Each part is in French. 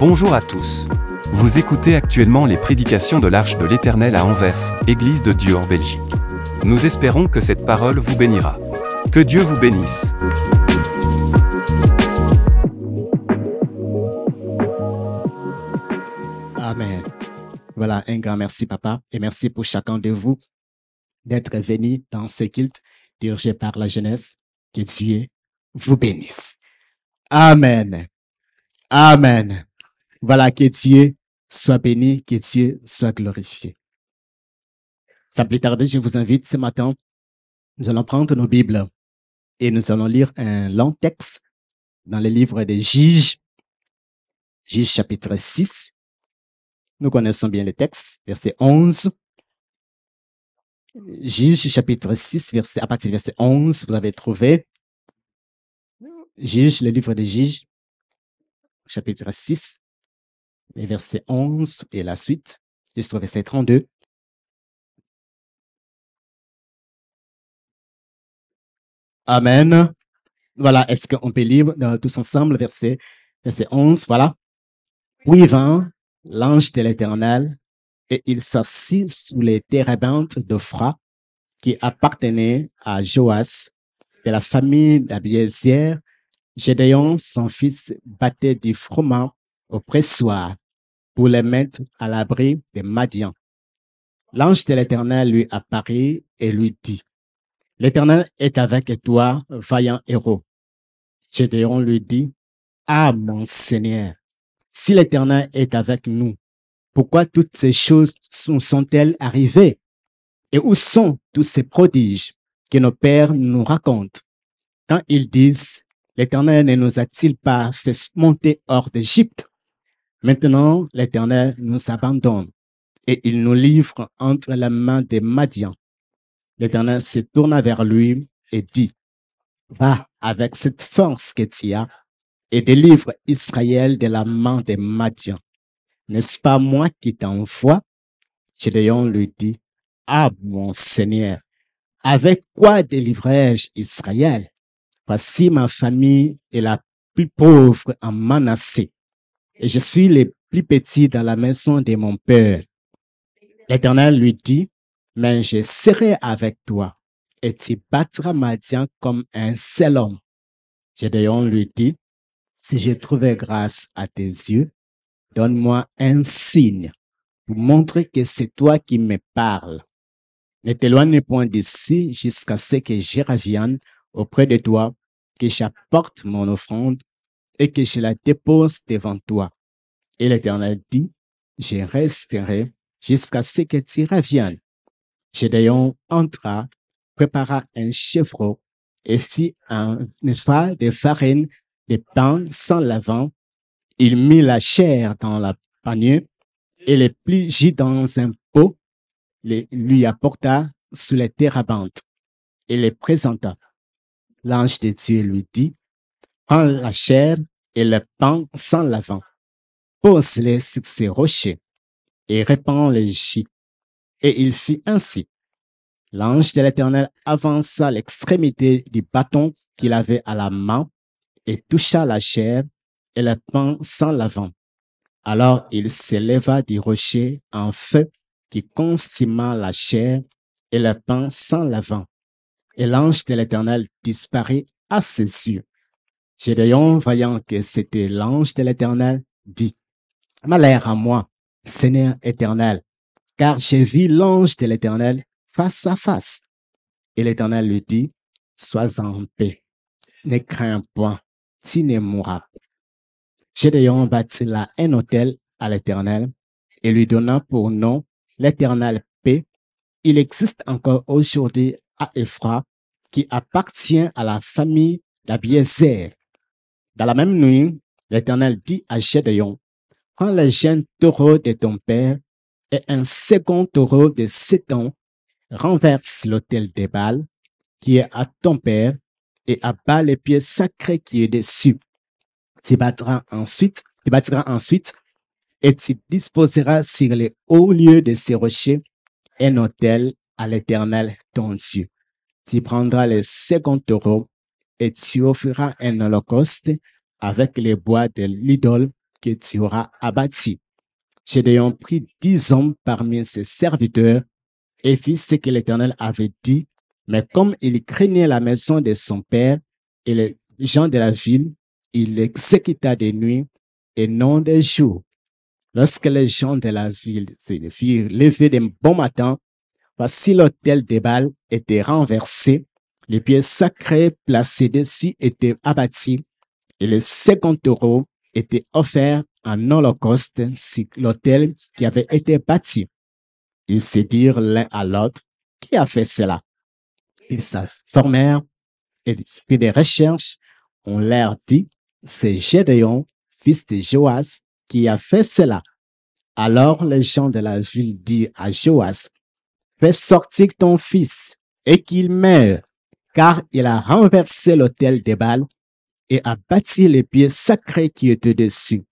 Bonjour à tous. Vous écoutez actuellement les prédications de l'Arche de l'Éternel à Anvers, Église de Dieu en Belgique. Nous espérons que cette parole vous bénira. Que Dieu vous bénisse. Amen. Voilà, un grand merci, papa, et merci pour chacun de vous d'être venus dans ce culte dirigé par la jeunesse. Que Dieu vous bénisse. Amen. Amen. Voilà, que Dieu soit béni, que Dieu soit glorifié. Sans plus tarder, je vous invite ce matin, nous allons prendre nos Bibles et nous allons lire un long texte dans le livre des Juges, Juges chapitre 6. Nous connaissons bien le texte, verset 11. Juges chapitre 6, à partir du verset 11, vous avez trouvé Juges, le livre des Juges, chapitre 6, les versets 11 et la suite, jusqu'au verset 32. Amen. Voilà, est-ce qu'on peut lire tous ensemble verset 11, voilà. Puis vint l'ange de l'Éternel et il s'assit sous les térébintes d'Ophra qui appartenaient à Joas de la famille d'Abiézer. Gédéon, son fils, battait du froment au pressoir pour les mettre à l'abri des Madians. L'ange de l'Éternel lui apparut et lui dit, « L'Éternel est avec toi, vaillant héros. » Gédéon lui dit, « Ah, mon Seigneur, si l'Éternel est avec nous, pourquoi toutes ces choses sont-elles arrivées? Et où sont tous ces prodiges que nos pères nous racontent? Quand ils disent, l'Éternel ne nous a-t-il pas fait monter hors d'Égypte? Maintenant, l'Éternel nous abandonne et il nous livre entre les mains des Madians. L'Éternel se tourna vers lui et dit, va avec cette force que tu as et délivre Israël de la main des Madians. N'est-ce pas moi qui t'envoie? Gédéon lui dit, ah, mon Seigneur, avec quoi délivrerai-je Israël? Voici ma famille est la plus pauvre en Manassé, et je suis le plus petit dans la maison de mon père. L'Éternel lui dit, mais je serai avec toi, et tu battras Madian comme un seul homme. Gédéon lui dit, si j'ai trouvé grâce à tes yeux, donne-moi un signe pour montrer que c'est toi qui me parles. Ne t'éloigne point d'ici jusqu'à ce que je revienne auprès de toi, que j'apporte mon offrande et que je la dépose devant toi. Et l'Éternel dit, je resterai jusqu'à ce que tu reviennes. Gédéon entra, prépara un chevreau et fit un effort de farine, de pain sans levain. Il mit la chair dans la panier et le pligit dans un pot, lui apporta sous les térébintes et les présenta. L'ange de Dieu lui dit, prends la chair et le pain sans levain, pose-les sur ces rochers et répands les jus. Et il fit ainsi. L'ange de l'Éternel avança l'extrémité du bâton qu'il avait à la main et toucha la chair et le pain sans levain. Alors il s'éleva du rocher un feu qui consuma la chair et le pain sans levain. Et l'ange de l'Éternel disparut à ses yeux. Gédéon, voyant que c'était l'ange de l'Éternel, dit, malheur à moi, Seigneur éternel, car j'ai vu l'ange de l'Éternel face à face. Et l'Éternel lui dit, sois en paix, ne crains point, tu ne mourras pas. Gédéon bâtit là un autel à l'Éternel et lui donna pour nom l'Éternel paix. Il existe encore aujourd'hui à Ephra, qui appartient à la famille d'Abiézer. Dans la même nuit, l'Éternel dit à Gédéon, prends le jeune taureau de ton père et un second taureau de 7 ans, renverse l'autel de Baal qui est à ton père et abat les pieds sacrés qui est dessus. Tu bâtiras ensuite et tu disposeras sur les hauts lieux de ces rochers un autel à l'Éternel ton Dieu. Tu prendras le second taureau et tu offriras un holocauste avec les bois de l'idole que tu auras abattus. Gédéon prit 10 hommes parmi ses serviteurs et fit ce que l'Éternel avait dit. Mais comme il craignait la maison de son père et les gens de la ville, il l'exécuta de nuit et non de jour. Lorsque les gens de la ville se firent lever d'un bon matin, voici l'autel de Baal était renversé, les pieds sacrés placés dessus étaient abattus, et les 50 euros étaient offerts en holocauste sur l'autel qui avait été bâti. Ils se dirent l'un à l'autre, qui a fait cela? Ils s'informèrent et firent des recherches. On leur dit, c'est Gédéon, fils de Joas, qui a fait cela. Alors les gens de la ville dirent à Joas, fais sortir ton fils et qu'il meure, car il a renversé l'autel de Baal et a bâti les pieds sacrés qui étaient dessus.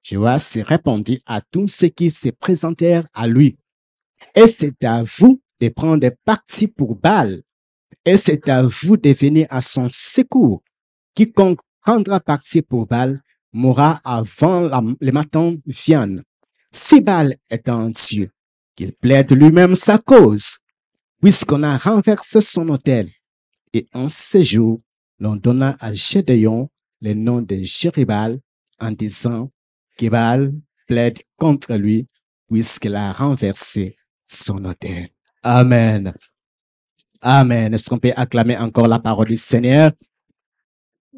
Joas répondit à tous ceux qui se présentèrent à lui, et c'est à vous de prendre parti pour Baal, et c'est à vous de venir à son secours. Quiconque prendra parti pour Baal mourra avant le matin vienne. Si Baal est un Dieu, qu'il plaide lui-même sa cause, puisqu'on a renversé son autel. Et en ce jour, l'on donna à Gédéon le nom de Jérubal en disant que Baal plaide contre lui, puisqu'il a renversé son autel. Amen. Amen. Est-ce qu'on peut acclamer encore la parole du Seigneur?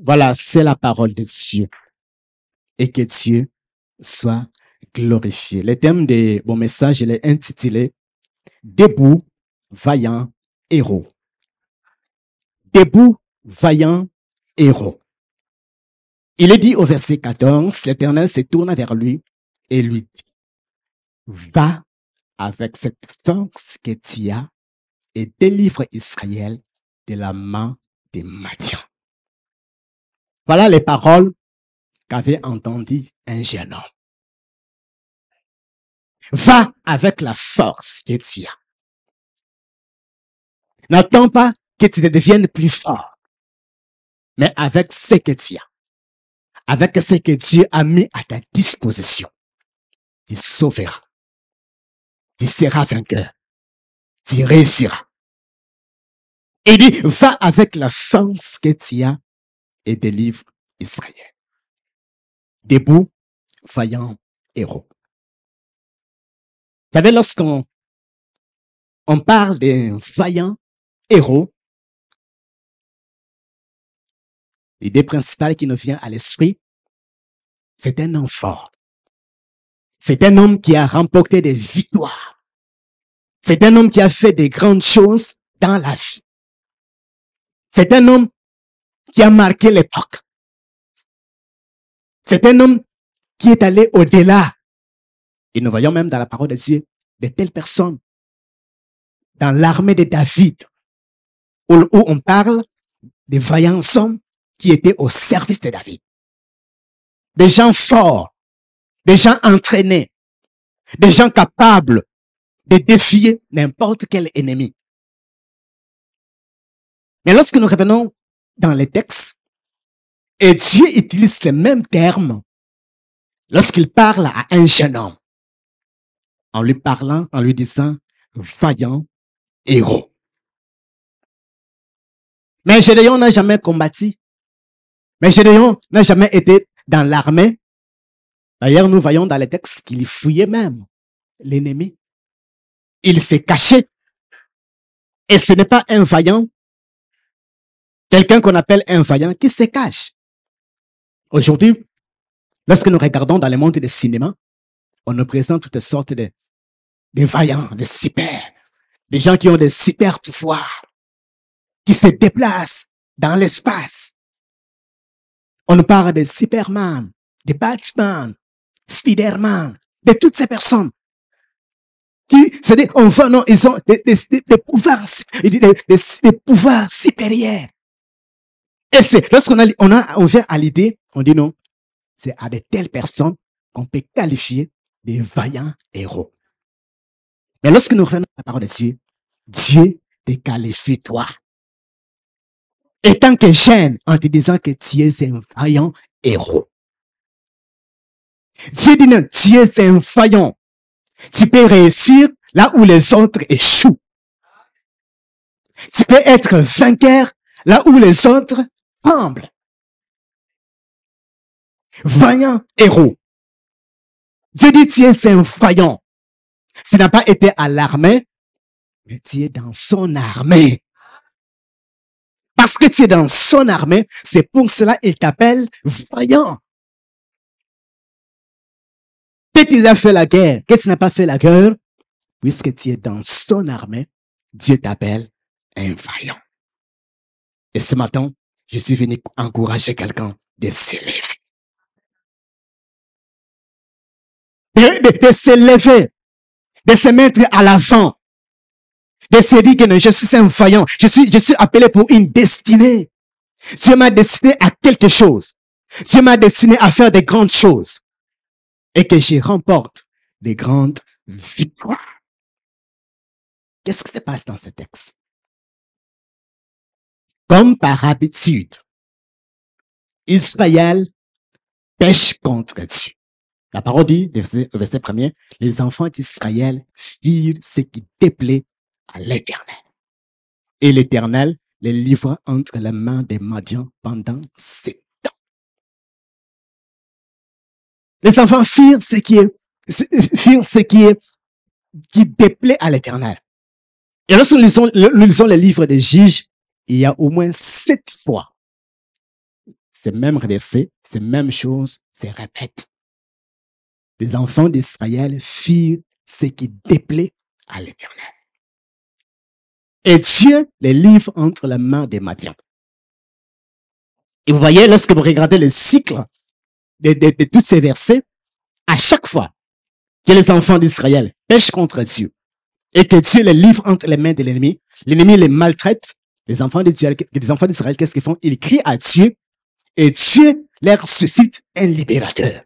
Voilà, c'est la parole de Dieu. Et que Dieu soit glorifié. Le thème de mon message, il est intitulé « Debout, vaillant héros ». Debout, vaillant héros. Il est dit au verset 14, l'Éternel se tourna vers lui et lui dit, va avec cette force que tu as et délivre Israël de la main des Madian. Voilà les paroles qu'avait entendues un jeune homme. Va avec la force que tu as. N'attends pas que tu deviennes plus fort, mais avec ce que tu as, avec ce que Dieu a mis à ta disposition, tu sauveras, tu seras vainqueur, tu réussiras. Il dit, va avec la force que tu as et délivre Israël. Debout, vaillant héros. Vous savez, lorsqu'on parle d'un vaillant héros, l'idée principale qui nous vient à l'esprit, c'est un homme fort. C'est un homme qui a remporté des victoires. C'est un homme qui a fait des grandes choses dans la vie. C'est un homme qui a marqué l'époque. C'est un homme qui est allé au-delà. Et nous voyons même dans la parole de Dieu de telles personnes dans l'armée de David où on parle des vaillants hommes qui étaient au service de David. Des gens forts, des gens entraînés, des gens capables de défier n'importe quel ennemi. Mais lorsque nous revenons dans les textes, et Dieu utilise les mêmes termes lorsqu'il parle à un jeune homme, en lui parlant, en lui disant vaillant héros. Mais Gédéon n'a jamais combattu. Mais Gédéon n'a jamais été dans l'armée. D'ailleurs, nous voyons dans les textes qu'il fouillait même l'ennemi. Il s'est caché. Et ce n'est pas un vaillant, quelqu'un qu'on appelle un vaillant qui se cache. Aujourd'hui, lorsque nous regardons dans le monde du cinéma, on nous présente toutes sortes de vaillants, de super, des gens qui ont des super pouvoirs, qui se déplacent dans l'espace. On nous parle de Superman, de Batman, Spider-Man, de toutes ces personnes qui, c'est-à-dire, non, ils ont des pouvoirs, des pouvoirs supérieurs. Et c'est, lorsqu'on on vient à l'idée, on dit non, c'est à de telles personnes qu'on peut qualifier des vaillants héros. Mais lorsque nous revenons à la parole de Dieu, Dieu te qualifie toi. Et tant que jeune, en te disant que tu es un vaillant héros. Dieu dit non, Dieu c'est un faillant. Tu peux réussir là où les autres échouent. Tu peux être vainqueur là où les autres tremblent. Vaillant héros. Dieu dit Dieu c'est un faillant. Tu n'as pas été à l'armée, mais tu es dans son armée. Parce que tu es dans son armée, c'est pour cela qu'il t'appelle vaillant. Que tu as fait la guerre, que tu n'as pas fait la guerre, puisque tu es dans son armée, Dieu t'appelle un vaillant. Et ce matin, je suis venu encourager quelqu'un de s'élever. De s'élever, de se mettre à l'avant, de se dire que non, je suis un vaillant, je suis appelé pour une destinée. Dieu m'a destiné à quelque chose. Dieu m'a destiné à faire des grandes choses. Et que j'y remporte des grandes victoires. Qu'est-ce qui se passe dans ce texte? Comme par habitude, Israël pêche contre Dieu. La parole dit, verset 1er, les enfants d'Israël firent ce qui déplaît à l'Éternel. Et l'Éternel les livra entre les mains des Madians pendant 7 ans. Les enfants firent ce qui déplaît à l'Éternel. Et lorsque nous lisons le livre des Juges, il y a au moins 7 fois ces mêmes versets, ces mêmes choses se répètent. Les enfants d'Israël firent ce qui déplaît à l'Éternel. Et Dieu les livre entre les mains des Madians. Et vous voyez, lorsque vous regardez le cycle de tous ces versets, à chaque fois que les enfants d'Israël pêchent contre Dieu et que Dieu les livre entre les mains de l'ennemi les maltraite, les enfants d'Israël, qu'est-ce qu'ils font? Ils crient à Dieu et Dieu leur suscite un libérateur.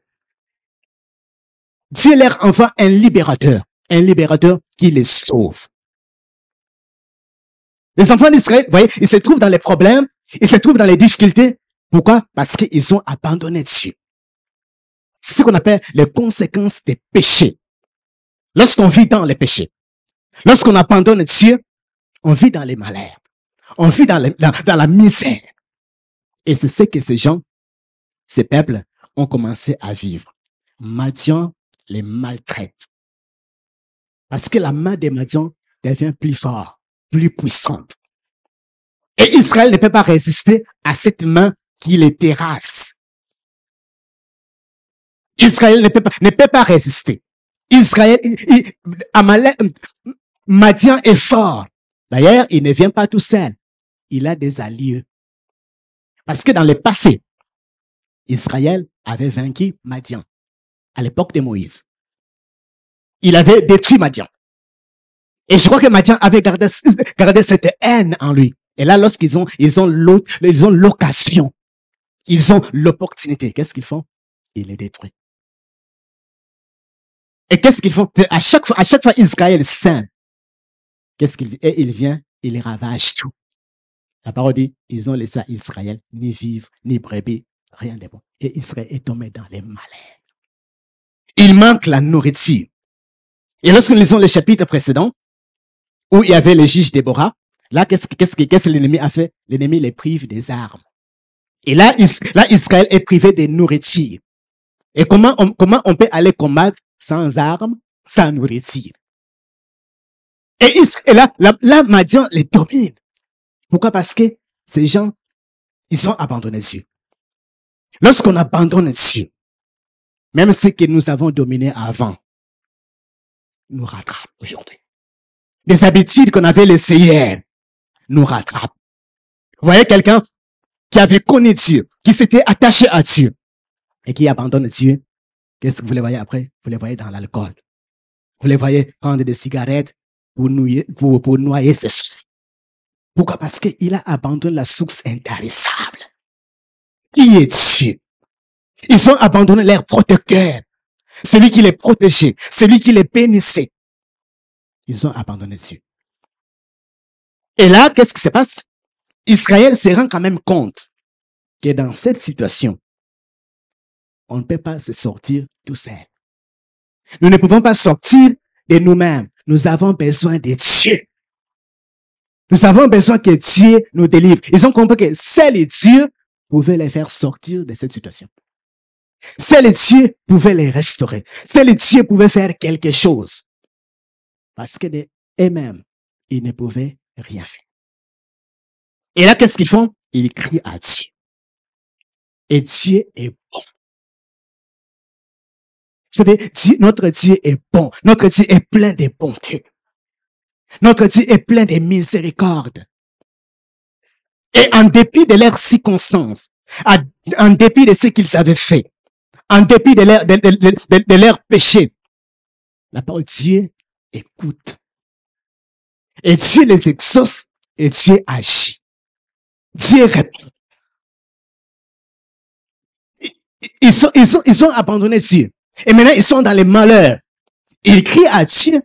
Dieu leur envoie un libérateur qui les sauve. Les enfants d'Israël, vous voyez, ils se trouvent dans les problèmes, ils se trouvent dans les difficultés. Pourquoi? Parce qu'ils ont abandonné Dieu. C'est ce qu'on appelle les conséquences des péchés. Lorsqu'on vit dans les péchés, lorsqu'on abandonne Dieu, on vit dans les malheurs, on vit dans la misère. Et c'est ce que ces gens, ces peuples, ont commencé à vivre. Madian les maltraite. Parce que la main des Madians devient plus forte, plus puissante. Et Israël ne peut pas résister à cette main qui les terrasse. Israël ne peut pas résister. Israël, Madian est fort. D'ailleurs, il ne vient pas tout seul. Il a des alliés. Parce que dans le passé, Israël avait vaincu Madian à l'époque de Moïse. Il avait détruit Madian. Et je crois que Madian avait gardé cette haine en lui. Et là, lorsqu'ils ont l'occasion, ils ont l'opportunité, qu'est-ce qu'ils font? Ils les détruisent. Et qu'est-ce qu'ils font? À chaque fois, Israël sème. Et il vient, il les ravage tout. La parole dit, ils ont laissé à Israël ni vivre, ni brebis, rien de bon. Et Israël est tombé dans les malheurs. Il manque la nourriture. Et lorsque nous lisons le chapitre précédent, où il y avait le juge Déborah, là, qu'est-ce que l'ennemi a fait? L'ennemi les prive des armes. Et là, Israël est privé de nourriture. Et comment on peut aller combattre sans armes, sans nourriture? Et là, Madian les domine. Pourquoi? Parce que ces gens, ils ont abandonné Dieu. Lorsqu'on abandonne Dieu, même ce que nous avons dominé avant, nous rattrape aujourd'hui. Des habitudes qu'on avait laissées hier, nous rattrapent. Vous voyez quelqu'un qui avait connu Dieu, qui s'était attaché à Dieu, et qui abandonne Dieu. Qu'est-ce que vous les voyez après? Vous les voyez dans l'alcool. Vous les voyez prendre des cigarettes pour noyer ses soucis. Pourquoi? Parce qu'il a abandonné la source intarissable. Qui est Dieu? Ils ont abandonné leur protecteur. Celui qui les protégeait, celui qui les bénissait. Ils ont abandonné Dieu. Et là, qu'est-ce qui se passe? Israël se rend quand même compte que dans cette situation, on ne peut pas se sortir tout seul. Nous ne pouvons pas sortir de nous-mêmes. Nous avons besoin de Dieu. Nous avons besoin que Dieu nous délivre. Ils ont compris que seul Dieu pouvait les faire sortir de cette situation. Seul Dieu pouvait les restaurer. Seul Dieu pouvait faire quelque chose. Parce que d'eux-mêmes, ils ne pouvaient rien faire. Et là, qu'est-ce qu'ils font? Ils crient à Dieu. Et Dieu est bon. Vous savez, notre Dieu est bon. Notre Dieu est plein de bonté. Notre Dieu est plein de miséricorde. Et en dépit de leurs circonstances, en dépit de ce qu'ils avaient fait, en dépit de leurs péchés, la parole de Dieu écoute. Et Dieu les exauce et Dieu agit. Dieu répond. Ils ont abandonné Dieu. Et maintenant, ils sont dans les malheurs. Ils crient à Dieu.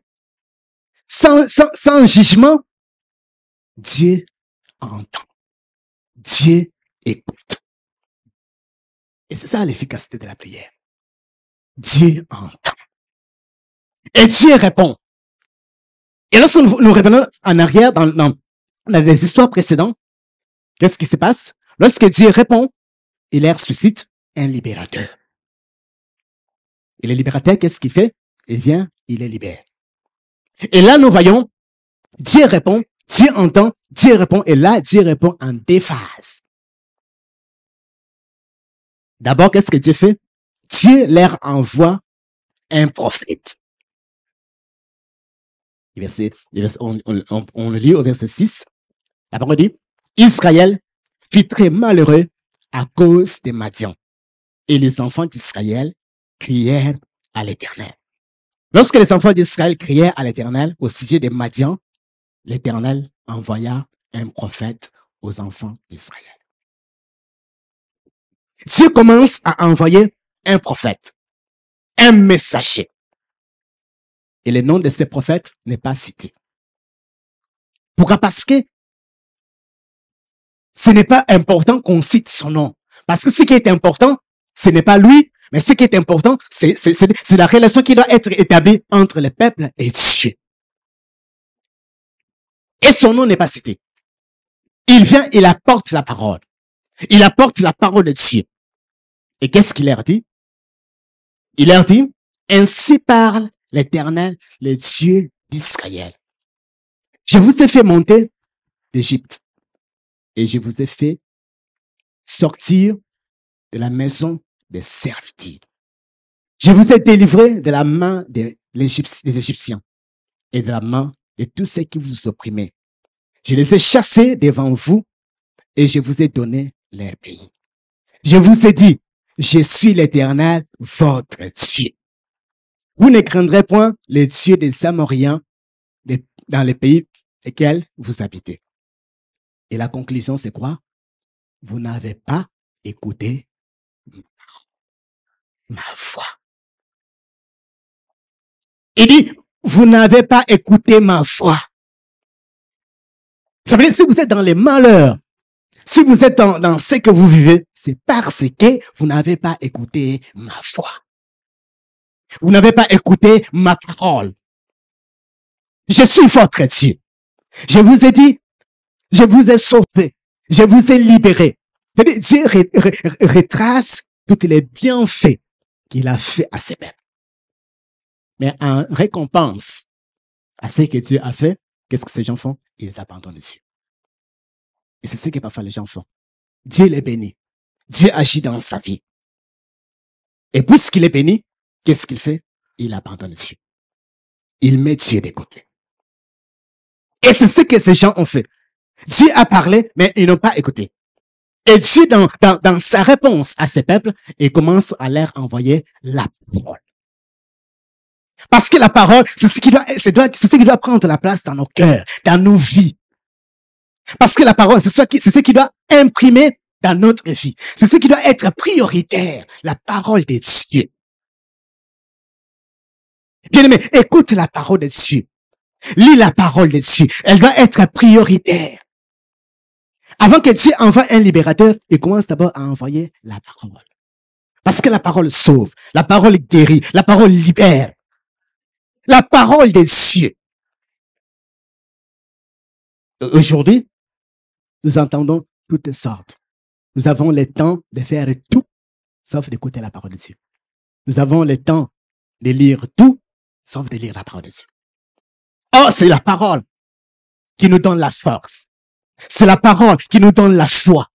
Sans jugement. Dieu entend. Dieu écoute. Et c'est ça l'efficacité de la prière. Dieu entend. Et Dieu répond. Et lorsque nous revenons en arrière dans les histoires précédentes, qu'est-ce qui se passe? Lorsque Dieu répond, il ressuscite un libérateur. Et le libérateur, qu'est-ce qu'il fait? Il vient, il les libère. Et là, nous voyons, Dieu répond, Dieu entend, Dieu répond, et là, Dieu répond en deux phases. D'abord, qu'est-ce que Dieu fait? Dieu leur envoie un prophète. On lit au verset 6. La parole dit, Israël fut très malheureux à cause des Madians. Et les enfants d'Israël crièrent à l'Éternel. Lorsque les enfants d'Israël crièrent à l'Éternel au sujet des Madians, l'Éternel envoya un prophète aux enfants d'Israël. Dieu commence à envoyer un prophète, un messager. Et le nom de ce prophète n'est pas cité. Pourquoi? Parce que ce n'est pas important qu'on cite son nom. Parce que ce qui est important, ce n'est pas lui, mais ce qui est important, c'est la relation qui doit être établie entre le peuple et Dieu. Et son nom n'est pas cité. Il vient, il apporte la parole. Il apporte la parole de Dieu. Et qu'est-ce qu'il leur dit? Il leur dit, ainsi parle l'Éternel, le Dieu d'Israël. Je vous ai fait monter d'Égypte et je vous ai fait sortir de la maison des servitudes. Je vous ai délivré de la main des Égyptiens et de la main de tous ceux qui vous opprimaient. Je les ai chassés devant vous et je vous ai donné leur pays. Je vous ai dit, je suis l'Éternel, votre Dieu. Vous ne craindrez point les dieux des Amoriens dans les pays lesquels vous habitez. Et la conclusion, c'est quoi? Vous n'avez pas écouté ma voix. Il dit, vous n'avez pas écouté ma voix. Ça veut dire, si vous êtes dans les malheurs, si vous êtes dans ce que vous vivez, c'est parce que vous n'avez pas écouté ma voix. Vous n'avez pas écouté ma parole. Je suis votre Dieu. Je vous ai dit, je vous ai sauvé, je vous ai libéré. Dieu retrace tous les bienfaits qu'il a fait à ses peuples. Mais en récompense à ce que Dieu a fait, qu'est-ce que ces gens font? Ils abandonnent Dieu. Et c'est ce que parfois les gens font. Dieu les bénit. Dieu agit dans sa vie. Et puisqu'il est béni, qu'est-ce qu'il fait? Il abandonne Dieu. Il met Dieu de côté. Et c'est ce que ces gens ont fait. Dieu a parlé, mais ils n'ont pas écouté. Et Dieu, dans sa réponse à ces peuples, il commence à leur envoyer la parole. Parce que la parole, c'est ce qui doit prendre la place dans nos cœurs, dans nos vies. Parce que la parole, c'est ce qui doit imprimer dans notre vie. C'est ce qui doit être prioritaire, la parole de Dieu. Bien-aimé, écoute la parole de Dieu. Lis la parole de Dieu. Elle doit être prioritaire. Avant que Dieu envoie un libérateur, il commence d'abord à envoyer la parole. Parce que la parole sauve, la parole guérit, la parole libère. La parole des cieux. Aujourd'hui, nous entendons toutes sortes. Nous avons le temps de faire tout, sauf d'écouter la parole de Dieu. Nous avons le temps de lire tout, sauf de lire la parole de Dieu. Oh, c'est la parole qui nous donne la force. C'est la parole qui nous donne la foi.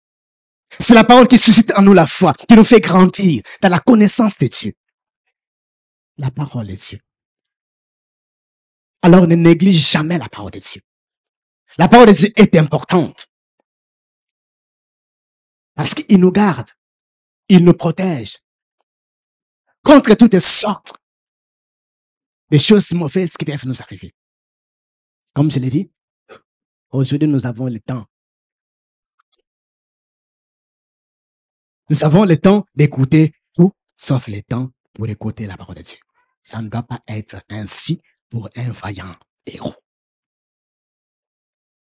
C'est la parole qui suscite en nous la foi, qui nous fait grandir dans la connaissance de Dieu. La parole de Dieu. Alors ne néglige jamais la parole de Dieu. La parole de Dieu est importante. Parce qu'il nous garde. Il nous protège. Contre toutes sortes de choses mauvaises qui peuvent nous arriver. Comme je l'ai dit, aujourd'hui nous avons le temps. Nous avons le temps d'écouter tout, sauf le temps pour écouter la parole de Dieu. Ça ne doit pas être ainsi pour un vaillant héros.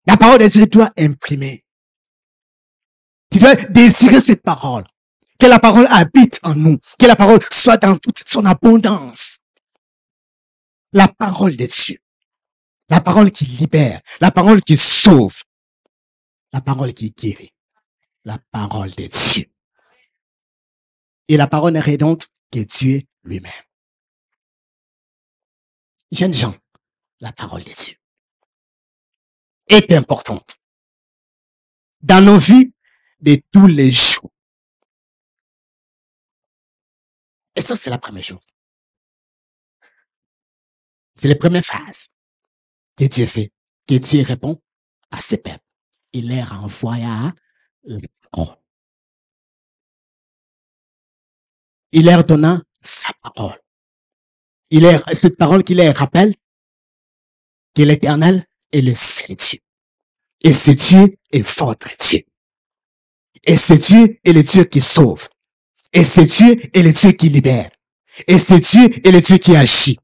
La parole de Dieu doit imprimer. Tu dois désirer cette parole. Que la parole habite en nous. Que la parole soit dans toute son abondance. La parole de Dieu. La parole qui libère. La parole qui sauve. La parole qui guérit. La parole de Dieu. Et la parole n'est rien d'autre que Dieu lui-même. Jeunes gens, la parole de Dieu est importante dans nos vies de tous les jours. Et ça, c'est la première chose. C'est la première phase que Dieu fait, que Dieu répond à ses peuples. Il leur envoya la parole. Il leur donna sa parole. Cette parole qui leur rappelle que l'Éternel est le seul Dieu. Et ce Dieu est votre Dieu. Et ce Dieu est le Dieu qui sauve. Et ce Dieu est le Dieu qui libère. Et ce Dieu est le Dieu qui agit.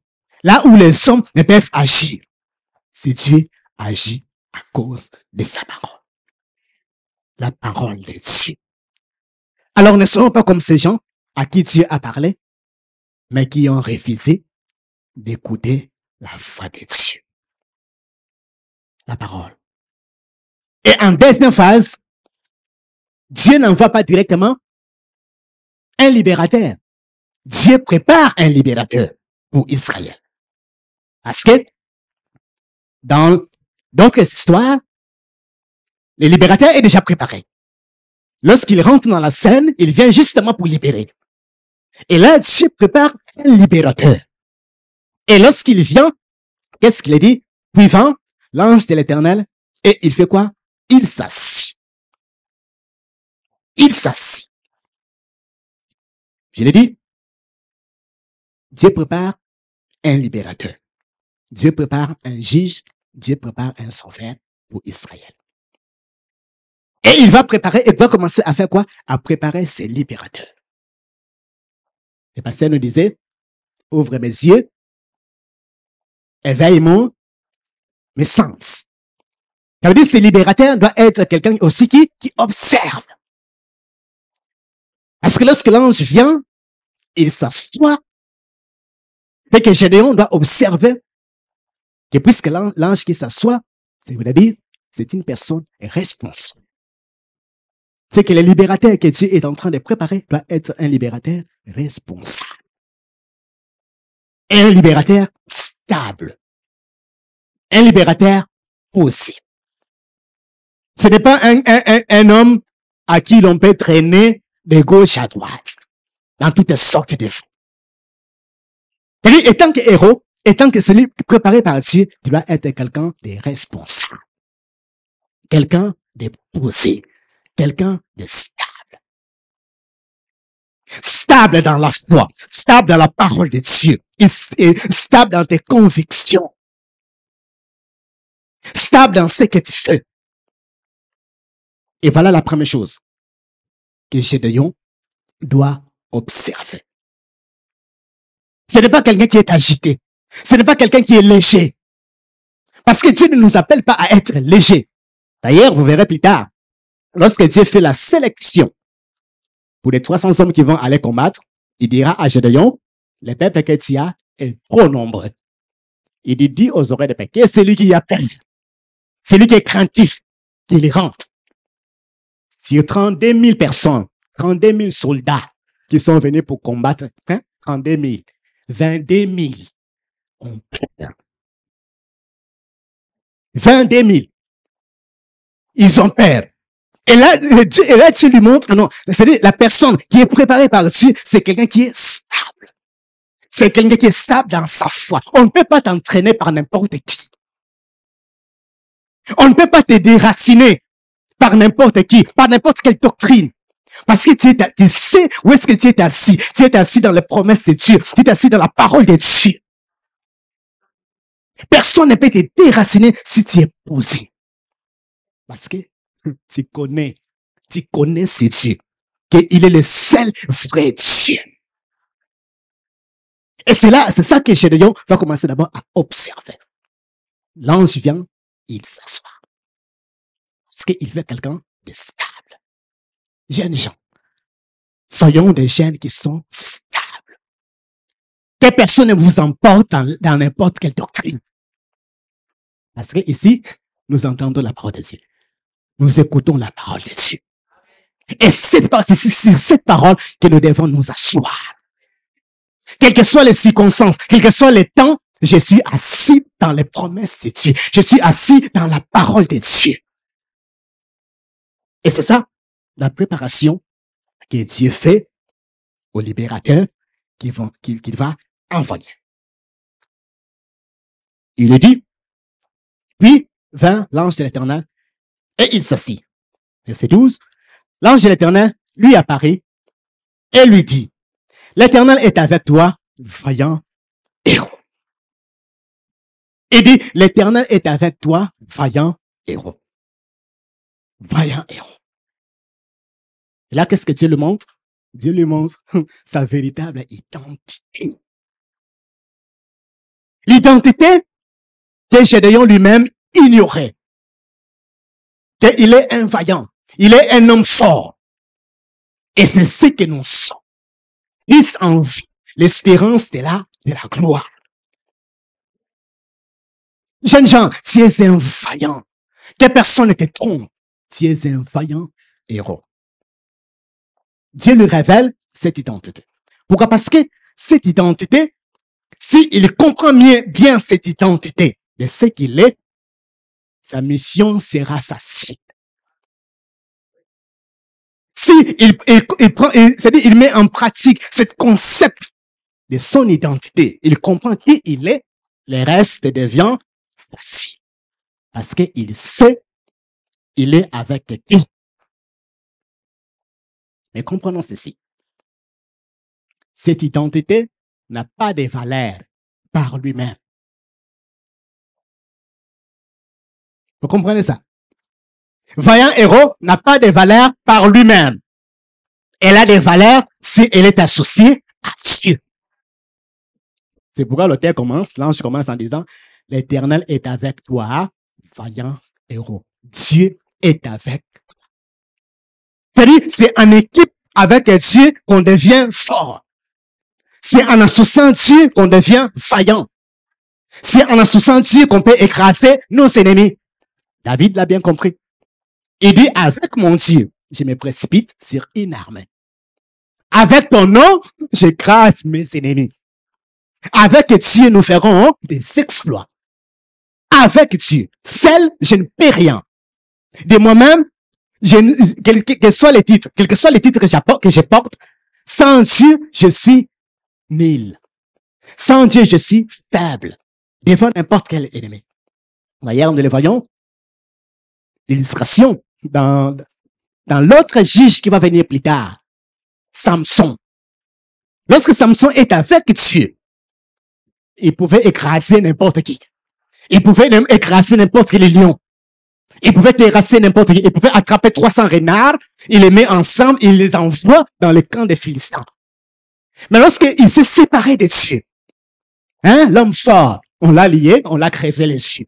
Là où les hommes ne peuvent agir, ce Dieu agit à cause de sa parole. La parole de Dieu. Alors ne soyons pas comme ces gens à qui Dieu a parlé, mais qui ont refusé d'écouter la voix de Dieu. La parole. Et en deuxième phase, Dieu n'envoie pas directement un libérateur. Dieu prépare un libérateur pour Israël. Parce que dans d'autres histoires, le libérateur est déjà préparé. Lorsqu'il rentre dans la scène, il vient justement pour libérer. Et là, Dieu prépare un libérateur. Et lorsqu'il vient, qu'est-ce qu'il a dit? Puis vint l'ange de l'Éternel et il fait quoi? Il s'assit. Il s'assit. Je l'ai dit, Dieu prépare un libérateur. Dieu prépare un juge. Dieu prépare un sauveur pour Israël. Et il va commencer à faire quoi? À préparer ses libérateurs. Le pasteur nous disait, ouvre mes yeux, éveille mes sens. Ça veut dire que ce libérateur doit être quelqu'un aussi qui observe. Parce que lorsque l'ange vient, il s'assoit. Fait que Gédéon doit observer que puisque l'ange qui s'assoit, c'est-à-dire, c'est une personne responsable. C'est que le libérateur que Dieu est en train de préparer doit être un libérateur responsable. Et un libérateur stable. Un libérateur possible. Ce n'est pas un homme à qui l'on peut traîner de gauche à droite, dans toutes sortes de fous. Étant que héros, étant que celui préparé par Dieu, tu dois être quelqu'un de responsable. Quelqu'un de posé. Quelqu'un de stable. Stable dans la foi. Stable dans la parole de Dieu. Et stable dans tes convictions. Stable dans ce que tu fais. Et voilà la première chose que Gédéon doit observer. Ce n'est pas quelqu'un qui est agité. Ce n'est pas quelqu'un qui est léger. Parce que Dieu ne nous appelle pas à être léger. D'ailleurs, vous verrez plus tard, lorsque Dieu fait la sélection pour les 300 hommes qui vont aller combattre, il dira à Gédéon, le peuple que tu as est trop nombreux. Il dit aux oreilles de peuple, qui est celui qui a peur? Celui qui est craintif, qu'il rentre. Sur 32 000 personnes, 32 000 soldats qui sont venus pour combattre, 32 000, 22 000 ont peur. 22 000. Ils ont peur. Et là, Dieu lui montre, non, c'est-à-dire la personne qui est préparée par Dieu, c'est quelqu'un qui est stable. C'est quelqu'un qui est stable dans sa foi. On ne peut pas t'entraîner par n'importe qui. On ne peut pas te déraciner par n'importe qui, par n'importe quelle doctrine. Parce que tu sais où est-ce que tu es assis. Tu es assis dans les promesses de Dieu. Tu es assis dans la parole de Dieu. Personne ne peut te déraciner si tu es posé. Parce que tu connais ce Dieu. Qu'il est le seul vrai Dieu. Et c'est ça que Gédéon va commencer d'abord à observer. L'ange vient, il s'assoit. Parce qu'il veut quelqu'un de stable. Jeunes gens, soyons des jeunes qui sont stables. Que personne ne vous emporte dans n'importe quelle doctrine. Parce que ici, nous entendons la parole de Dieu. Nous écoutons la parole de Dieu. Et c'est cette parole que nous devons nous asseoir. Quelles que soient les circonstances, quels que soient les temps, je suis assis dans les promesses de Dieu. Je suis assis dans la parole de Dieu. Et c'est ça, la préparation que Dieu fait au libérateur qu'il va envoyer. Il dit, puis vint l'ange de l'Éternel et il s'assit. Verset 12. L'ange de l'Éternel lui apparaît et lui dit, l'Éternel est avec toi, vaillant héros. Il dit, l'Éternel est avec toi, vaillant héros. Vaillant héros. Et là, qu'est-ce que Dieu lui montre? Dieu lui montre sa véritable identité. L'identité que Gédéon lui-même ignorait. Qu'il est un vaillant. Il est un homme fort. Et c'est ce que nous sommes. Ils en vie l'espérance de la gloire. Jeunes gens, tu es un vaillant. Que personne ne te trompe. Tu es un vaillant héros. Dieu lui révèle cette identité. Pourquoi? Parce que cette identité, s'il comprend bien cette identité de ce qu'il est, sa mission sera facile. C'est-à-dire, il met en pratique ce concept de son identité. Il comprend qui il est, le reste devient facile. Parce qu'il sait, il est avec qui. Mais comprenons ceci. Cette identité n'a pas de valeur par lui-même. Vous comprenez ça? Vaillant héros n'a pas de valeur par lui-même. Elle a des valeurs si elle est associée à Dieu. C'est pourquoi l'auteur commence, l'ange commence en disant, l'Éternel est avec toi, vaillant héros. Dieu est avec toi. C'est-à-dire, c'est en équipe avec Dieu qu'on devient fort. C'est en associant Dieu qu'on devient vaillant. C'est en associant Dieu qu'on peut écraser nos ennemis. David l'a bien compris. Il dit, avec mon Dieu, je me précipite sur une armée. Avec ton nom, j'écrase mes ennemis. Avec Dieu, nous ferons des exploits. Avec Dieu, seul, je ne peux rien. De moi-même, quels que soient les titres que je porte, sans Dieu, je suis nul. Sans Dieu, je suis faible. Devant n'importe quel ennemi. D'ailleurs, nous le voyons, l'illustration dans l'autre juge qui va venir plus tard, Samson. Lorsque Samson est avec Dieu, il pouvait écraser n'importe qui. Il pouvait même écraser n'importe quel lion. Il pouvait terrasser n'importe qui. Il pouvait attraper 300 renards, il les met ensemble, il les envoie dans le camp des Philistins. Mais lorsqu'il s'est séparé de Dieu, l'homme fort, on l'a lié, on l'a crevé les yeux.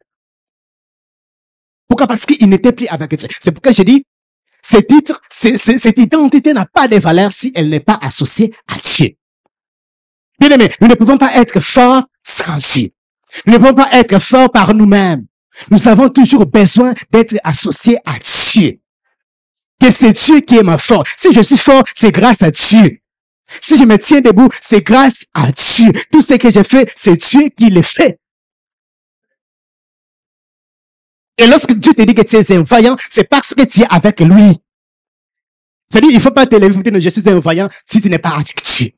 Pourquoi? Parce qu'il n'était plus avec Dieu. C'est pourquoi j'ai dit, ce titre, cette identité n'a pas de valeur si elle n'est pas associée à Dieu. Bien-aimés, nous ne pouvons pas être forts sans Dieu. Nous ne pouvons pas être forts par nous-mêmes. Nous avons toujours besoin d'être associés à Dieu. Que c'est Dieu qui est ma force. Si je suis fort, c'est grâce à Dieu. Si je me tiens debout, c'est grâce à Dieu. Tout ce que j'ai fait, c'est Dieu qui le fait. Et lorsque Dieu te dit que tu es un vaillant, c'est parce que tu es avec lui. C'est-à-dire, il ne faut pas te lever et dire, je suis un vaillant si tu n'es pas avec Dieu.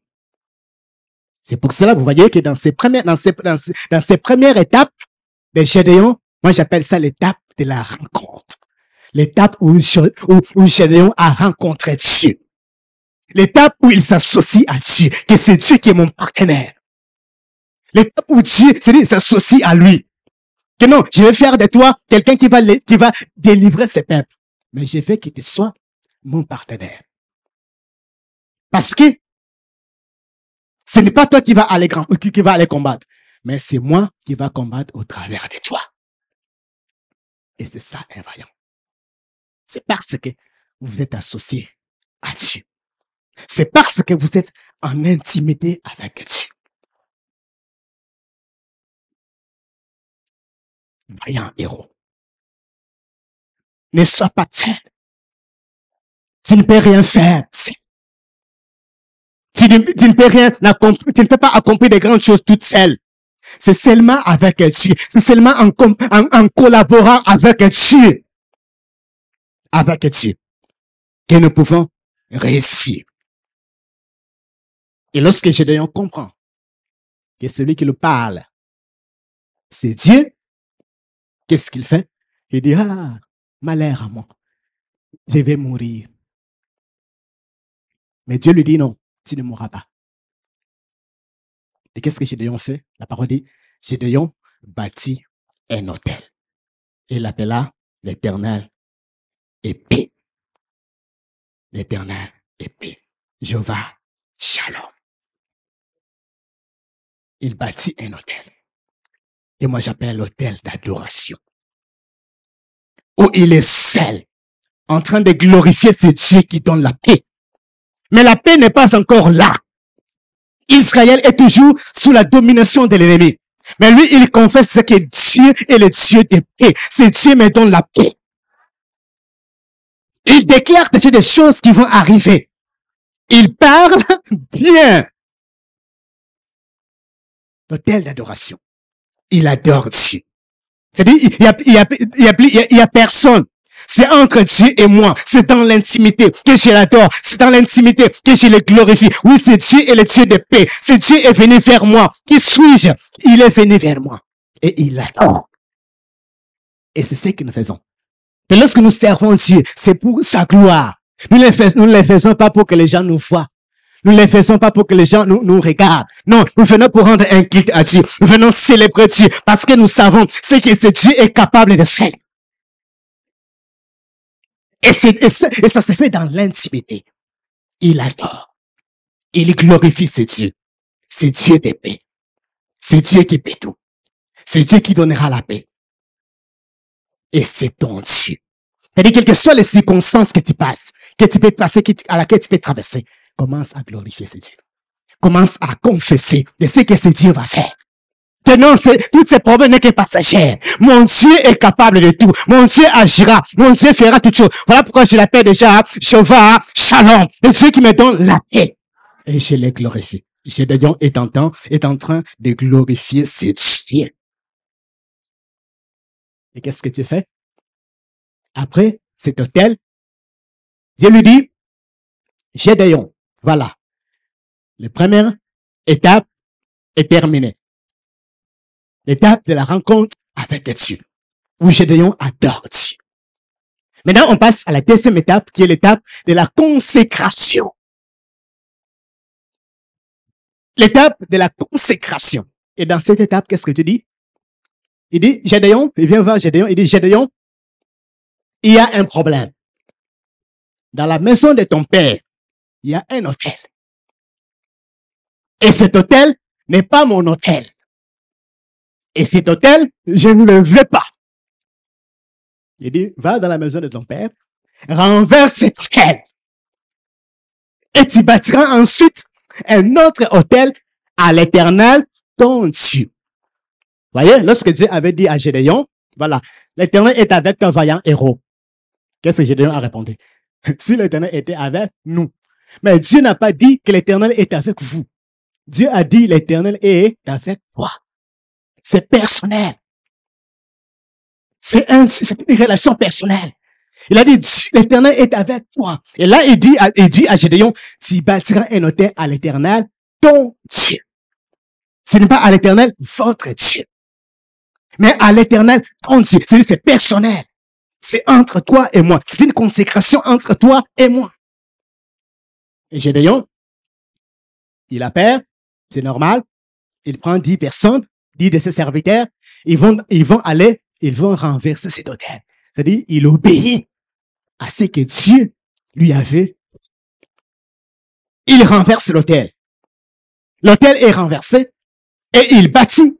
C'est pour cela, vous voyez que dans ces premières étapes de Gédéon, moi j'appelle ça l'étape de la rencontre. L'étape où Gédéon a rencontré Dieu. L'étape où il s'associe à Dieu, que c'est Dieu qui est mon partenaire. L'étape où Dieu, c'est-à-dire, s'associe à lui. Que non, je vais faire de toi quelqu'un qui va délivrer ses peuples. Mais je veux que tu sois mon partenaire. Parce que ce n'est pas toi qui va aller combattre, mais c'est moi qui va combattre au travers de toi. Et c'est ça un vaillant. C'est parce que vous êtes associé à Dieu. C'est parce que vous êtes en intimité avec Dieu. Vaillant héros. Ne sois pas seul. Tu ne peux rien faire. Tu ne peux rien accomplir. Tu ne peux pas accomplir de grandes choses toute seule. C'est seulement avec Dieu. C'est seulement en collaborant avec Dieu. Avec Dieu. Que nous pouvons réussir. Et lorsque Gédéon comprend que celui qui le parle, c'est Dieu, qu'est-ce qu'il fait? Il dit, ah, malheur à moi. Je vais mourir. Mais Dieu lui dit non, tu ne mourras pas. Et qu'est-ce que Gédéon fait? La parole dit, Gédéon bâtit un autel. Et il l'appela l'Éternel épée. L'Éternel épée. Jéhovah Shalom. Il bâtit un autel. Et moi j'appelle l'autel d'adoration. Où il est seul, en train de glorifier ce Dieu qui donne la paix. Mais la paix n'est pas encore là. Israël est toujours sous la domination de l'ennemi. Mais lui, il confesse que Dieu est le Dieu de paix. C'est Dieu me donne la paix. Il déclare que c'est des choses qui vont arriver. Il parle bien. L'autel d'adoration. Il adore Dieu. C'est-à-dire, il y a personne. C'est entre Dieu et moi. C'est dans l'intimité que je l'adore. C'est dans l'intimité que je le glorifie. Oui, c'est Dieu et le Dieu de paix. C'est Dieu est venu vers moi. Qui suis-je? Il est venu vers moi. Et il l'adore. Et c'est ce que nous faisons. Et lorsque nous servons Dieu, c'est pour sa gloire. Nous ne les faisons pas pour que les gens nous voient. Nous ne les faisons pas pour que les gens nous regardent. Non, nous venons pour rendre un culte à Dieu. Nous venons célébrer Dieu parce que nous savons ce que ce Dieu est capable de faire. Et ça se fait dans l'intimité. Il adore. Il glorifie ce Dieu. C'est Dieu de paix. C'est Dieu qui paie tout. C'est Dieu qui donnera la paix. Et c'est ton Dieu. C'est-à-dire, quelles que soient les circonstances que tu passes, que tu peux passer, à laquelle tu peux traverser, commence à glorifier ce Dieu. Commence à confesser de ce que ce Dieu va faire. Que non, tous ces problèmes n'est que passagers. Mon Dieu est capable de tout. Mon Dieu agira. Mon Dieu fera toutes choses. Voilà pourquoi je l'appelle déjà Jéhovah Shalom. Le Dieu qui me donne la paix. Et je l'ai glorifié. Gédéon est en train de glorifier ce Dieu. Et qu'est-ce que tu fais? Après cet autel, Dieu lui dit, Gédéon, voilà. La première étape est terminée. L'étape de la rencontre avec Dieu, où Gédéon adore Dieu. Maintenant, on passe à la deuxième étape, qui est l'étape de la consécration. L'étape de la consécration. Et dans cette étape, qu'est-ce que tu dis? Il dit, Gédéon, il vient voir Gédéon, il dit, Gédéon, il y a un problème. Dans la maison de ton père, il y a un autel. Et cet autel n'est pas mon autel. Et cet autel, je ne le veux pas. Il dit, va dans la maison de ton père, renverse cet autel. Et tu bâtiras ensuite un autre autel à l'Éternel, ton Dieu. Voyez, lorsque Dieu avait dit à Gédéon, voilà, l'Éternel est avec un vaillant héros. Qu'est-ce que Gédéon a répondu? Si l'Éternel était avec nous. Mais Dieu n'a pas dit que l'Éternel est avec vous. Dieu a dit l'Éternel est avec toi. C'est personnel. C'est une relation personnelle. Il a dit, l'Éternel est avec toi. Et là, il dit à Gédéon, tu bâtiras un autel à l'Éternel, ton Dieu. Ce n'est pas à l'Éternel, votre Dieu. Mais à l'Éternel, ton Dieu. C'est personnel. C'est entre toi et moi. C'est une consécration entre toi et moi. Et Gédéon, il appelle, c'est normal. Il prend 10 personnes, 10 de ses serviteurs. Ils vont renverser cet autel. C'est-à-dire, il obéit à ce que Dieu lui avait. Il renverse l'autel. L'autel est renversé et il bâtit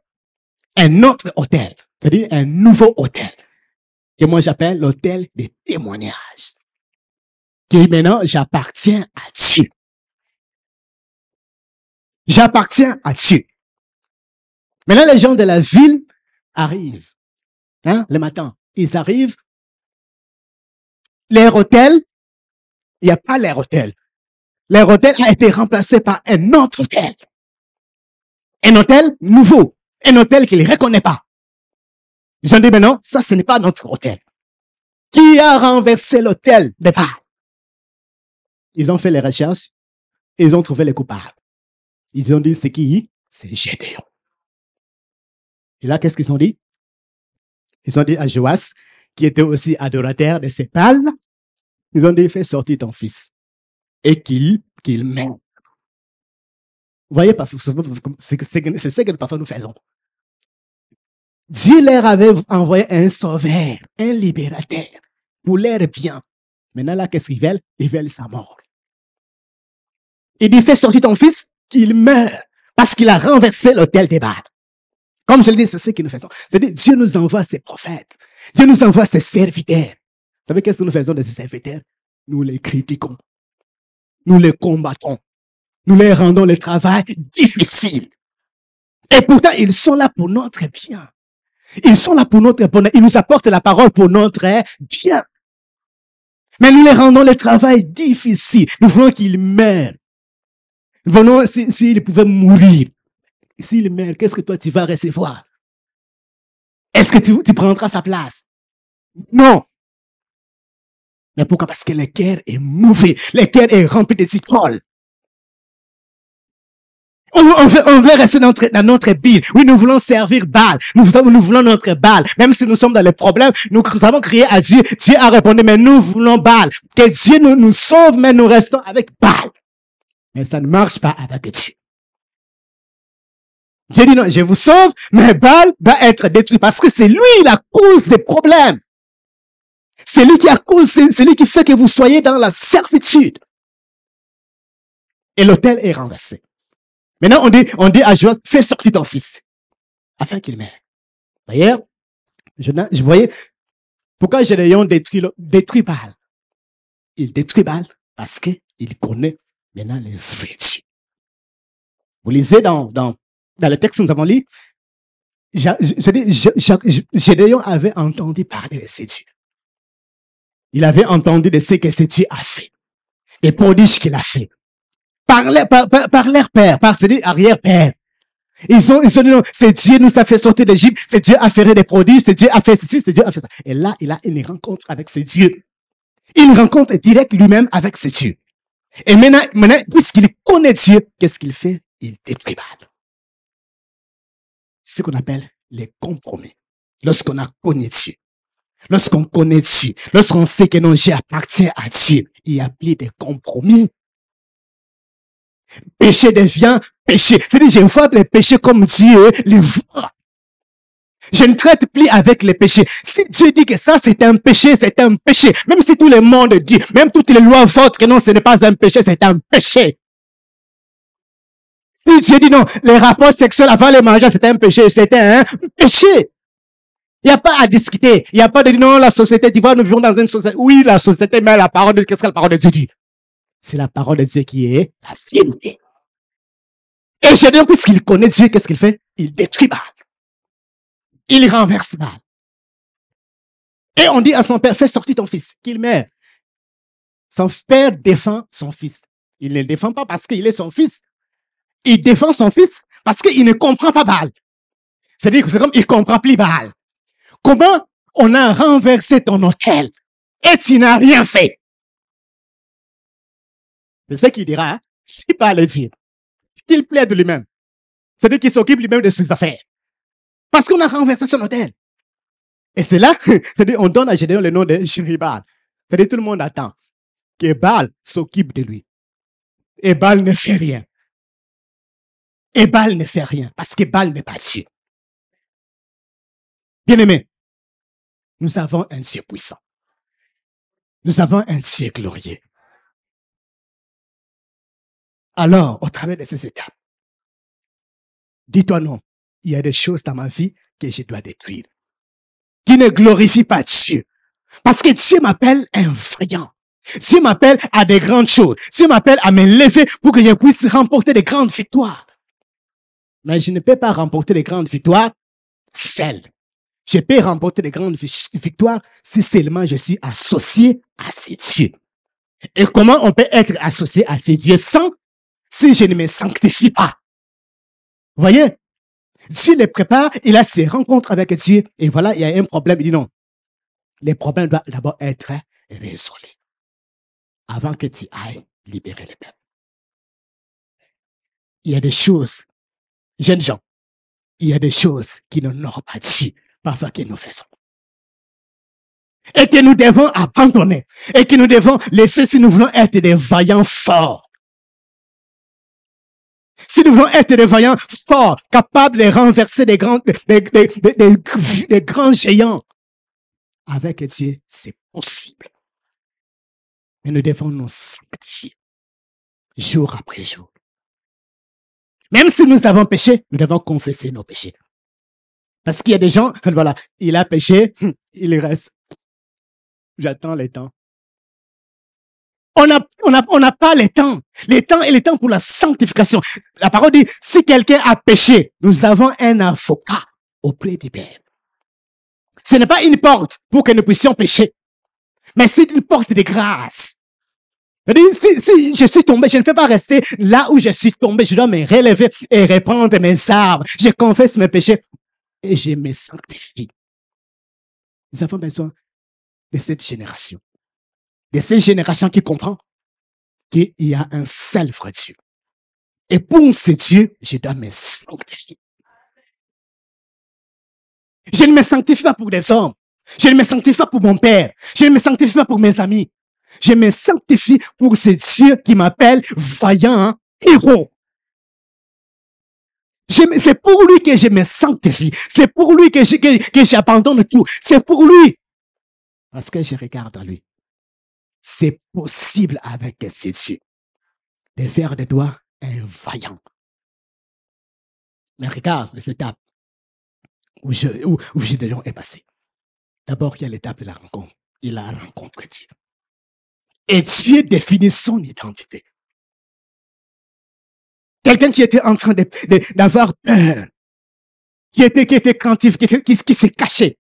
un autre autel. C'est-à-dire un nouveau autel. Que moi j'appelle l'autel des témoignages. Que maintenant j'appartiens à Dieu. J'appartiens à Dieu. Maintenant les gens de la ville arrivent. Le matin. Ils arrivent. Leur hôtel, il n'y a pas leur hôtel. Leur hôtel a été remplacé par un autre hôtel. Un hôtel nouveau. Un hôtel qu'il ne reconnaît pas. J'en dis, mais non, ça, ce n'est pas notre hôtel. Qui a renversé l'hôtel de Baal? Ils ont fait les recherches. Et ils ont trouvé les coupables. Ils ont dit, c'est qui? C'est Gédéon. Et là, qu'est-ce qu'ils ont dit? Ils ont dit à Joas, qui était aussi adorateur de ces palmes, ils ont dit, fais sortir ton fils. Et qu'il meure. Vous voyez, c'est ce que parfois nous faisons. Dieu leur avait envoyé un sauveur, un libérateur, pour leur bien. Maintenant, là, qu'est-ce qu'ils veulent? Ils veulent sa mort. Il dit, fais sortir ton fils, qu'il meure, parce qu'il a renversé l'autel des Baal. Comme je le dis, c'est ce que nous faisons. C'est-à-dire, Dieu nous envoie ses prophètes. Dieu nous envoie ses serviteurs. Vous savez qu'est-ce que nous faisons de ces serviteurs? Nous les critiquons. Nous les combattons. Nous les rendons le travail difficile. Et pourtant, ils sont là pour notre bien. Ils sont là pour notre bonheur. Ils nous apportent la parole pour notre bien. Mais nous les rendons le travail difficile. Nous voulons qu'ils meurent. Nous voulons, s'ils pouvaient mourir. S'ils meurent, qu'est-ce que toi tu vas recevoir? Est-ce que tu prendras sa place? Non. Mais pourquoi? Parce que le cœur est mauvais. Le cœur est rempli de citrons. On veut rester dans notre bille. Oui, nous voulons servir Baal. Nous voulons notre Baal. Même si nous sommes dans les problèmes, nous avons crié à Dieu. Dieu a répondu, mais nous voulons Baal. Que Dieu nous sauve, mais nous restons avec Baal. Mais ça ne marche pas avec Dieu. Dieu dit non, je vous sauve, mais Baal va être détruit parce que c'est lui la cause des problèmes. C'est lui c'est lui qui fait que vous soyez dans la servitude. Et l'autel est renversé. Maintenant, on dit à Joas, fais sortir ton fils, afin qu'il meure. D'ailleurs, je voyais, pourquoi Gédéon détruit Baal? Il détruit Baal parce qu'il connaît maintenant les vrais dieux. Vous lisez dans le texte que nous avons lu, Gédéon avait entendu parler de ces dieux. Il avait entendu de ce que ces dieux a fait, les prodiges qu'il a fait. Par leur père, par ses arrière-pères. Ils ont dit non, c'est Dieu nous a fait sortir d'Égypte, c'est Dieu a fait des prodiges, c'est Dieu a fait ceci, c'est Dieu a fait ça. Et là, il a une rencontre avec ce Dieu. Une rencontre directe lui-même avec ce Dieu. Et maintenant, puisqu'il connaît Dieu, qu'est-ce qu'il fait? Il détruit Baal. C'est ce qu'on appelle les compromis. Lorsqu'on a connu Dieu. Lorsqu'on connaît Dieu. Lorsqu'on sait que non, j'appartiens à Dieu. Il y a plus de compromis. Péché devient péché. C'est-à-dire, je vois les péchés comme Dieu les voit. Je ne traite plus avec les péchés. Si Dieu dit que ça, c'est un péché, c'est un péché. Même si tout le monde dit, même toutes les lois votent que non, ce n'est pas un péché, c'est un péché. Si Dieu dit non, les rapports sexuels avant les mangeages, c'est un péché, c'était un péché. Il n'y a pas à discuter. Il n'y a pas de dire non, la société, tu vois, nous vivons dans une société. Oui, la société, mais la parole de Dieu, qu'est-ce que la parole de Dieu dit? C'est la parole de Dieu qui est la vérité. Et Gédéon, puisqu'il connaît Dieu, qu'est-ce qu'il fait? Il détruit Baal. Il renverse Baal. Et on dit à son père, fais sortir ton fils, qu'il meurt. Son père défend son fils. Il ne le défend pas parce qu'il est son fils. Il défend son fils parce qu'il ne comprend pas Baal. C'est-à-dire que c'est comme il ne comprend plus Baal. Comment on a renversé ton autel et tu n'as rien fait? C'est ce qu'il dira, hein? Si Baal est Dieu, qu'il plaide lui-même. C'est-à-dire qu'il s'occupe lui-même de ses affaires. Parce qu'on a renversé son autel. Et c'est là, c'est-à-dire on donne à Gédéon le nom de Jérubal. C'est-à-dire tout le monde attend que Baal s'occupe de lui. Et Baal ne fait rien. Et Baal ne fait rien parce que Baal n'est pas Dieu. Bien-aimés, nous avons un Dieu puissant. Nous avons un Dieu glorieux. Alors, au travers de ces étapes, dis-toi non, il y a des choses dans ma vie que je dois détruire, qui ne glorifient pas Dieu. Parce que Dieu m'appelle un vaillant. Dieu m'appelle à des grandes choses. Dieu m'appelle à me lever pour que je puisse remporter des grandes victoires. Mais je ne peux pas remporter des grandes victoires seul. Je peux remporter des grandes victoires si seulement je suis associé à ces dieux. Et comment on peut être associé à ces dieux sans si je ne me sanctifie pas? Vous voyez? Dieu les prépare, il a ses rencontres avec Dieu. Et voilà, il y a un problème. Il dit non. Les problèmes doivent d'abord être résolus avant que tu ailles libérer les peuples. Il y a des choses, jeunes gens, il y a des choses qui n'honorent pas Dieu, parfois que nous faisons. Et que nous devons abandonner. Et que nous devons laisser si nous voulons être des vaillants forts. Si nous voulons être des vaillants forts, capables de renverser des grands géants. Avec Dieu, c'est possible. Mais nous devons nous sanctifier. Jour après jour. Même si nous avons péché, nous devons confesser nos péchés. Parce qu'il y a des gens, voilà, il a péché, il reste. J'attends les temps. On n'a pas les temps. Les temps est le temps pour la sanctification. La parole dit, si quelqu'un a péché, nous avons un avocat auprès du Père. Ce n'est pas une porte pour que nous puissions pécher, mais c'est une porte de grâce. Si je suis tombé, je ne peux pas rester là où je suis tombé. Je dois me relever et reprendre mes armes. Je confesse mes péchés et je me sanctifie. Nous avons besoin de cette génération. De cette génération qui comprend qu'il y a un seul vrai Dieu. Et pour ce Dieu, je dois me sanctifier. Je ne me sanctifie pas pour des hommes. Je ne me sanctifie pas pour mon père. Je ne me sanctifie pas pour mes amis. Je me sanctifie pour ce Dieu qui m'appelle vaillant héros. C'est pour lui que je me sanctifie. C'est pour lui que j'abandonne tout. C'est pour lui. Parce que je regarde à lui. C'est possible avec ce Dieu de faire de toi un vaillant. Mais regarde les étapes où Gédéon est passé. D'abord, il y a l'étape de la rencontre. Il a rencontré Dieu. Et Dieu définit son identité. Quelqu'un qui était en train d'avoir peur, qui était craintif, qui s'est caché.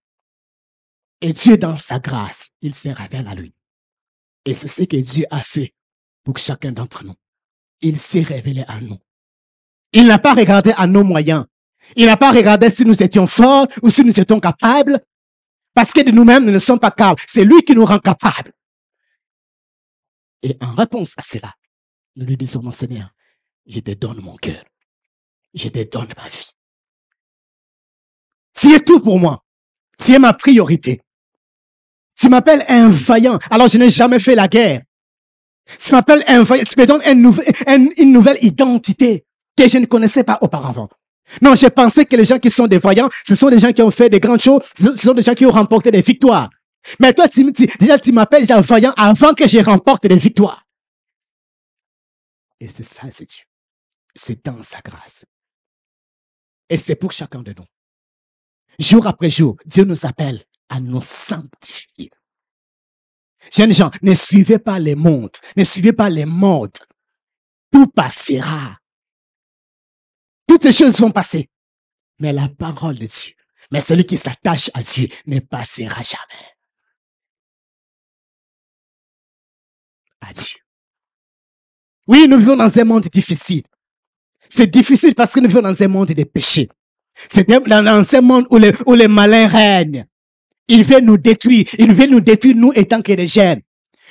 Et Dieu, dans sa grâce, il se révèle à lui. Et c'est ce que Dieu a fait pour chacun d'entre nous. Il s'est révélé à nous. Il n'a pas regardé à nos moyens. Il n'a pas regardé si nous étions forts ou si nous étions capables. Parce que de nous-mêmes, nous ne sommes pas capables. C'est lui qui nous rend capables. Et en réponse à cela, nous lui disons, mon Seigneur, je te donne mon cœur. Je te donne ma vie. Tu es tout pour moi. Tu es ma priorité. Tu m'appelles un vaillant. Alors je n'ai jamais fait la guerre. Tu m'appelles un vaillant. Tu me donnes une nouvelle identité que je ne connaissais pas auparavant. Non, je pensais que les gens qui sont des vaillants, ce sont des gens qui ont fait des grandes choses, ce sont des gens qui ont remporté des victoires. Mais toi, déjà, tu m'appelles un vaillant avant que je remporte des victoires. Et c'est ça, c'est Dieu. C'est dans sa grâce. Et c'est pour chacun de nous. Jour après jour, Dieu nous appelle à nous sanctifier. Jeunes gens, ne suivez pas les mondes, ne suivez pas les modes. Tout passera. toutes ces choses vont passer. Mais la parole de Dieu, mais celui qui s'attache à Dieu ne passera jamais. À Dieu. Oui, nous vivons dans un monde difficile. C'est difficile parce que nous vivons dans un monde de péché. C'est dans un monde où les malins règnent. Ils veulent nous détruire. Ils veulent nous détruire, nous étant chrétiens.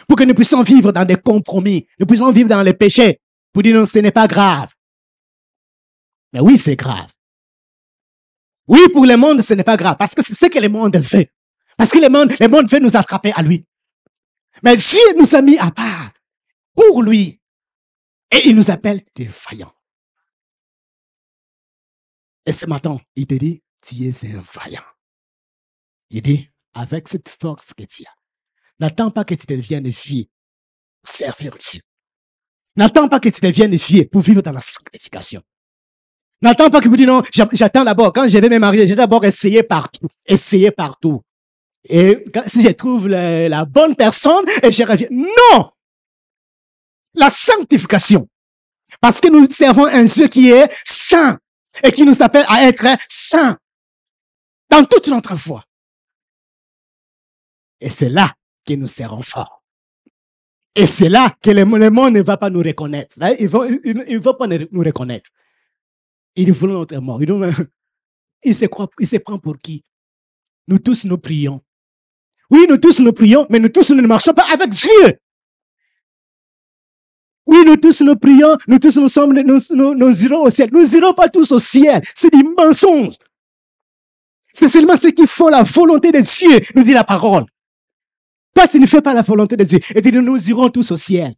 Pour que nous puissions vivre dans des compromis. Nous puissions vivre dans le péché. Pour dire non, ce n'est pas grave. Mais oui, c'est grave. Oui, pour le monde, ce n'est pas grave. Parce que c'est ce que le monde fait. Parce que le monde veut nous attraper à lui. Mais Dieu nous a mis à part pour lui. Et il nous appelle des vaillants. Et ce matin, il te dit, tu es un vaillant. Il dit, avec cette force que tu as, n'attends pas que tu deviennes vieux pour servir Dieu. N'attends pas que tu deviennes vieux pour vivre dans la sanctification. N'attends pas que vous dites non, j'attends d'abord. Quand je vais me marier, j'ai d'abord essayé partout. Essayer partout. Et si je trouve la bonne personne, et je reviens. Non! La sanctification. Parce que nous servons un Dieu qui est saint. Et qui nous appelle à être saints. Dans toute notre foi. Et c'est là que nous serons forts. Et c'est là que le monde ne va pas nous reconnaître. Il ne va pas nous reconnaître. Il veut notre mort. Il se prend pour qui? Nous tous nous prions. Oui, nous tous nous prions, mais nous tous nous ne marchons pas avec Dieu. Oui, nous tous nous prions, nous tous nous irons au ciel. Nous n'irons pas tous au ciel. C'est des mensonges. C'est seulement ceux qui font la volonté de Dieu, nous dit la parole. Toi, tu ne fais pas la volonté de Dieu. Et nous irons tous au ciel.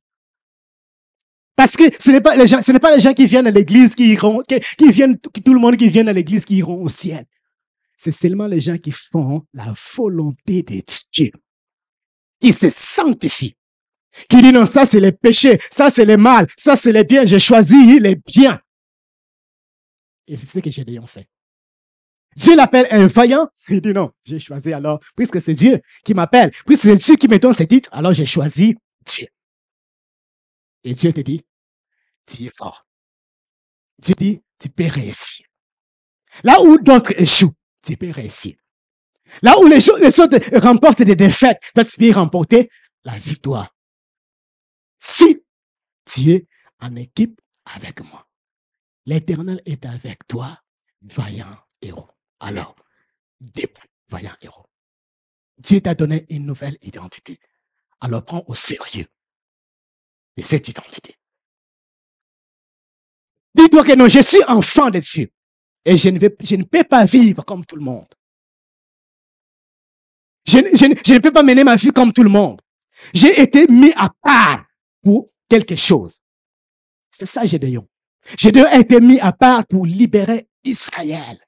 Parce que ce n'est pas les gens qui viennent à l'église qui iront, tout le monde qui vient à l'église qui iront au ciel. C'est seulement les gens qui font la volonté de Dieu. Qui se sanctifient. Qui disent non, ça c'est le péché, ça c'est le mal, ça c'est le bien, j'ai choisi les biens. Et c'est ce que Gédéon fait. Dieu l'appelle un vaillant. Il dit non, j'ai choisi alors, puisque c'est Dieu qui m'appelle, puisque c'est Dieu qui me donne ce titre, alors j'ai choisi Dieu. Et Dieu te dit, tu es fort. Dieu dit, tu peux réussir. Là où d'autres échouent, tu peux réussir. Là où les autres remportent des défaites, toi tu peux remporter la victoire. Si tu es en équipe avec moi, l'Éternel est avec toi, vaillant héros. Alors, debout, vaillant héros. Dieu t'a donné une nouvelle identité. Alors prends au sérieux de cette identité. Dis-toi que non, je suis enfant de Dieu. Et je ne peux pas vivre comme tout le monde. Je ne peux pas mener ma vie comme tout le monde. J'ai été mis à part pour quelque chose. C'est ça, Gédéon. Gédéon a été mis à part pour libérer Israël.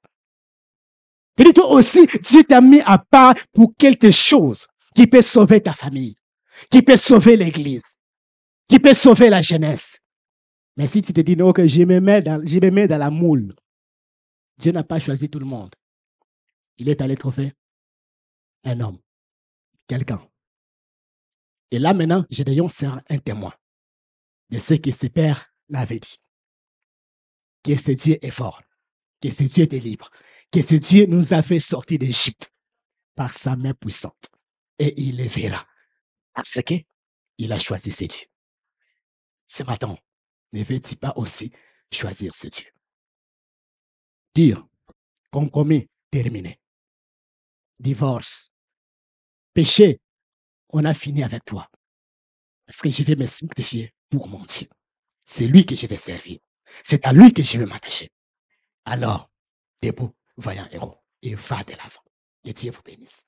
Et dis-toi aussi, Dieu t'a mis à part pour quelque chose qui peut sauver ta famille, qui peut sauver l'église, qui peut sauver la jeunesse. Mais si tu te dis non, que je me mets dans la moule, Dieu n'a pas choisi tout le monde. Il est allé trouver un homme, quelqu'un. Et là maintenant, Gédéon sert un témoin de ce que ses pères l'avaient dit. Que ce Dieu est fort, que ce Dieu est libre, que ce Dieu nous a fait sortir d'Égypte par sa main puissante. Et il les verra. Parce qu'il a choisi ce Dieu. Ce matin, ne veux-tu pas aussi choisir ce Dieu? Dire, compromis, terminé. Divorce, péché, on a fini avec toi. Parce que je vais me sanctifier pour mon Dieu. C'est lui que je vais servir. C'est à lui que je vais m'attacher. Alors, debout, vaillant héros, et va de l'avant. Que Dieu vous bénisse.